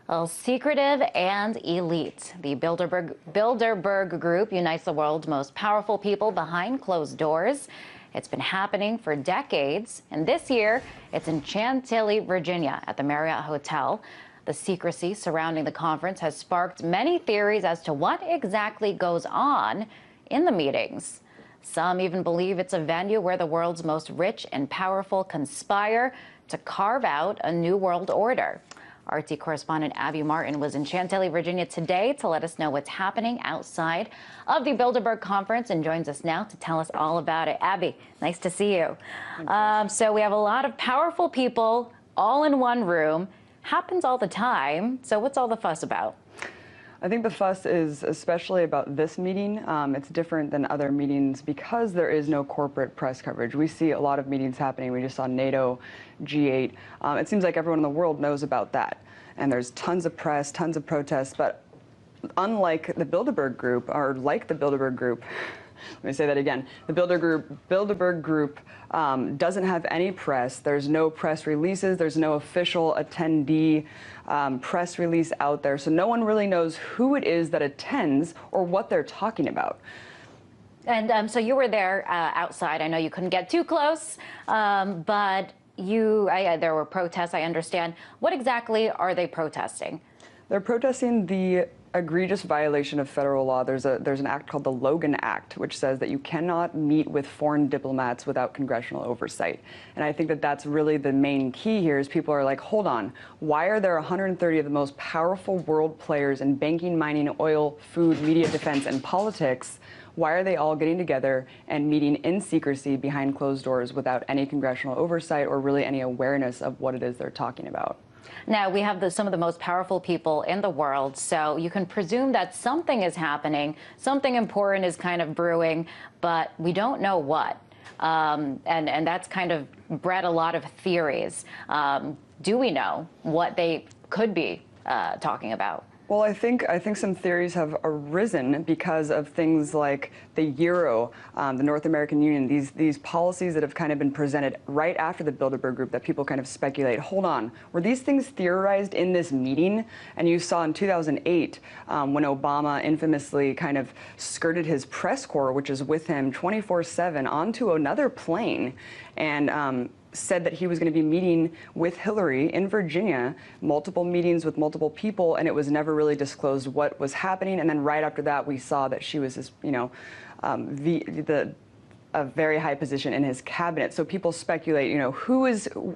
Well, secretive and elite. The Bilderberg Group unites the world's most powerful people behind closed doors. It's been happening for decades, and this year it's in Chantilly, Virginia, at the Marriott Hotel. The secrecy surrounding the conference has sparked many theories as to what exactly goes on in the meetings. Some even believe it's a venue where the world's most rich and powerful conspire to carve out a new world order. RT correspondent Abby Martin was in Chantilly, Virginia today to let us know what's happening outside of the Bilderberg conference and joins us now to tell us all about it. Abby, nice to see you. So we have a lot of powerful people all in one room. Happens all the time. So what's all the fuss about? I think the fuss is especially about this meeting. It's different than other meetings because there is no corporate press coverage. We see a lot of meetings happening. We just saw NATO, G8. It seems like everyone in the world knows about that. And there's tons of press, tons of protests. But unlike the Bilderberg Group, or like the Bilderberg Group, let me say that again. The Bilderberg Group doesn't have any press. There's no press releases. There's no official attendee press release out there. So no one really knows who it is that attends or what they're talking about. And so you were there outside. I know you couldn't get too close, but there were protests, I understand. What exactly are they protesting? They're protesting the egregious violation of federal law. There's an act called the Logan Act, which says that you cannot meet with foreign diplomats without congressional oversight. And I think that that's really the main key here is people are like, hold on, why are there 130 of the most powerful world players in banking, mining, oil, food, media, defense, and politics? Why are they all getting together and meeting in secrecy behind closed doors without any congressional oversight or really any awareness of what it is they're talking about? Now, we have some of the most powerful people in the world, so you can presume that something is happening, something important is kind of brewing, but we don't know what. And that's kind of bred a lot of theories. Do we know what they could be talking about? Well, I think some theories have arisen because of things like the Euro, the North American Union, these policies that have kind of been presented right after the Bilderberg Group that people kind of speculate, hold on, were these things theorized in this meeting? And you saw in 2008 when Obama infamously kind of skirted his press corps, which is with him 24/7, onto another plane and said that he was going to be meeting with Hillary in Virginia, multiple meetings with multiple people, and it was never really disclosed what was happening. And then right after that, we saw that she was this, a very high position in his cabinet. So people speculate,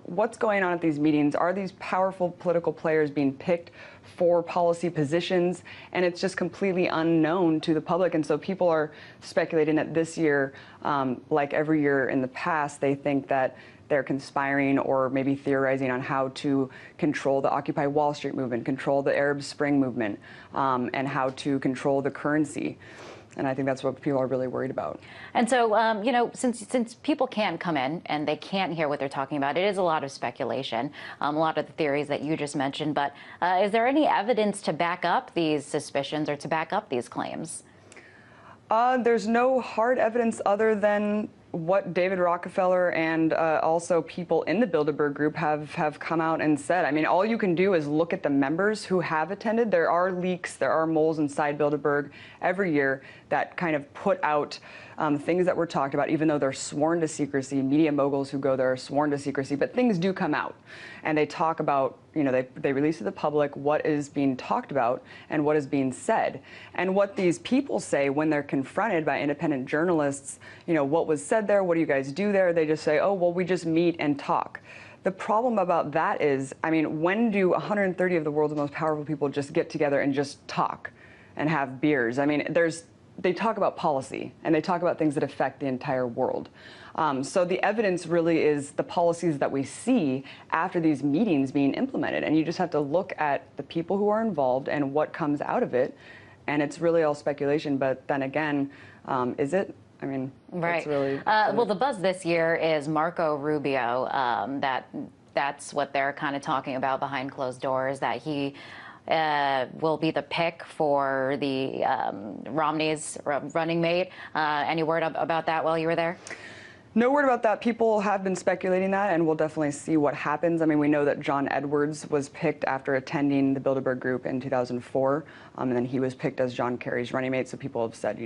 what's going on at these meetings? Are these powerful political players being picked for policy positions? And it's just completely unknown to the public. And so people are speculating that this year, like every year in the past, they think that they're conspiring or maybe theorizing on how to control the Occupy Wall Street movement, control the Arab Spring movement, and how to control the currency. And I think that's what people are really worried about. And so, since people can't come in and they can't hear what they're talking about, it is a lot of speculation, a lot of the theories that you just mentioned. But is there any evidence to back up these suspicions or to back up these claims? There's no hard evidence other than what David Rockefeller and also people in the Bilderberg Group have come out and said. I mean, all you can do is look at the members who have attended. There are leaks, there are moles inside Bilderberg every year that kind of put out things that were talked about, even though they're sworn to secrecy. Media moguls who go there are sworn to secrecy, but things do come out. And they talk about, they release to the public what is being talked about and what is being said. And what these people say when they're confronted by independent journalists, what was said there, what do you guys do there? They just say, oh, well, we just meet and talk. The problem about that is, I mean, when do 130 of the world's most powerful people just get together and just talk and have beers? I mean, they talk about policy and they talk about things that affect the entire world. So the evidence really is the policies that we see after these meetings being implemented. And you just have to look at the people who are involved and what comes out of it. And it's really all speculation. But then again, is it? I mean, right. It's really... well, the buzz this year is Marco Rubio. That's what they're kind of talking about behind closed doors, that he will be the pick for the Romney's running mate. Any word about that while you were there? No word about that. People have been speculating that, and we'll definitely see what happens. I mean, we know that John Edwards was picked after attending the Bilderberg Group in 2004, and then he was picked as John Kerry's running mate. So people have said,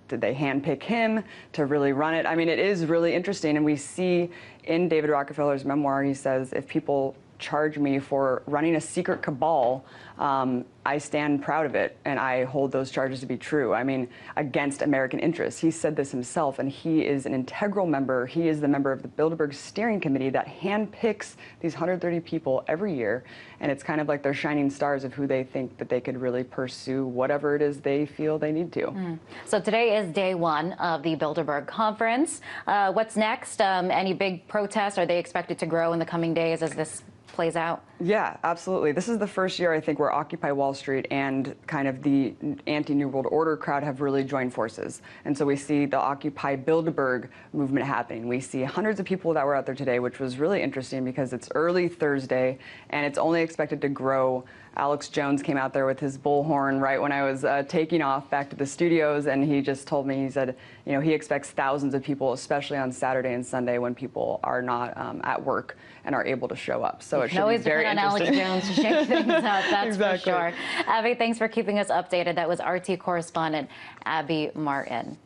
did they handpick him to really run it? I mean, it is really interesting, and we see in David Rockefeller's memoir, he says, if people charge me for running a secret cabal, I stand proud of it, and I hold those charges to be true. I mean, against American interests. He said this himself, and he is an integral member. He is the member of the Bilderberg Steering Committee that handpicks these 130 people every year, and it's kind of like they're shining stars of who they think that they could really pursue whatever it is they feel they need to. So today is day one of the Bilderberg Conference. What's next? Any big protests? Are they expected to grow in the coming days as this plays out? Yeah, absolutely. This is the first year, I think, where Occupy Wall Street and kind of the anti-New World Order crowd have really joined forces. And so we see the Occupy Bilderberg movement happening. We see hundreds of people that were out there today, which was really interesting because it's early Thursday and it's only expected to grow. Alex Jones came out there with his bullhorn right when I was taking off back to the studios, and he just told me, he said, he expects thousands of people, especially on Saturday and Sunday when people are not at work and are able to show up. So it should be very on Alex Jones to shake things up, that's exactly. for sure. Abby, thanks for keeping us updated. That was RT correspondent Abby Martin.